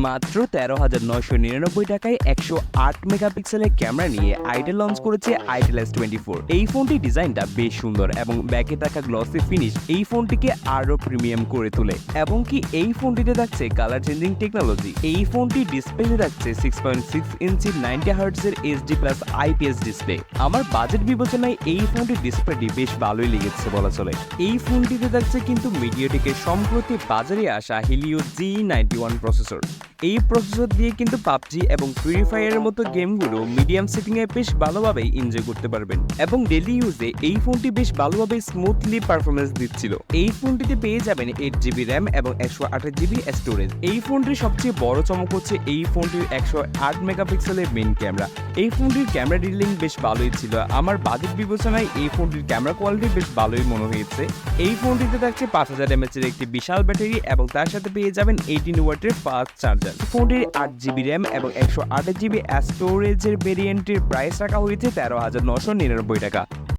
মাত্র 13,999 টাকায় 108 মেগাপিক্সেলের ক্যামেরা নিয়ে আইটেল লঞ্চ করেছে আইটেল S24। এই ফোনটির ডিজাইনটা বেশ সুন্দর এবং ব্যাকে থাকা গ্লসি ফিনিশ এই ফোনটিকে আরও প্রিমিয়াম করে তোলে। এবং কি এই ফোনটিতে থাকছে কালার চেঞ্জিং টেকনোলজি। এই ফোনটি ডিসপ্লেতে থাকছে 6.6 ইঞ্চি 90 হার্টজের HD প্লাস IPS ডিসপ্লে। আমার বাজেট বিবেচনায় এই ফোনটির ডিসপ্লেটি বেশ ভালোই লেগেছে বলা চলে। এই ফোনটিতে থাকছে কিন্তু মিডিয়াটেকের সম্প্রতি বাজারে আসা হিলিও G91 প্রসেসর। এই প্রসেসর দিয়ে কিন্তু পাবজি এবং ফ্রি ফায়ারের মতো গেমগুলো মিডিয়াম সেটিংয়ে বেশ ভালোভাবেই এনজয় করতে পারবেন এবং ডেইলি ইউজে এই ফোনটি বেশ ভালোভাবে স্মুথলি পারফরমেন্স দিচ্ছিল। এই ফোনটিতে পেয়ে যাবেন 8GB র্যাম এবং 128GB স্টোরেজ। এই ফোনটির সবচেয়ে বড় চমক হচ্ছে এই ফোনটির 108 মেগাপিক্সেলের মেইন ক্যামেরা। এই ফোনটির ক্যামেরা ডিটেইলিং বেশ ভালোই ছিল। আমার বাজেট বিবেচনায় এই ফোনটির ক্যামেরা কোয়ালিটি বেশ ভালোই মনে হয়েছে। এই ফোনটিতে থাকছে 5000 mAh এর একটি বিশাল ব্যাটারি এবং তার সাথে পেয়ে যাবেন 18 ওয়াটের ফাস্ট চার্জার। ফোনটির 8GB র্যাম এবং 128GB স্টোরেজের ভেরিয়েন্টের প্রাইস রাখা হয়েছে 13,999 টাকা।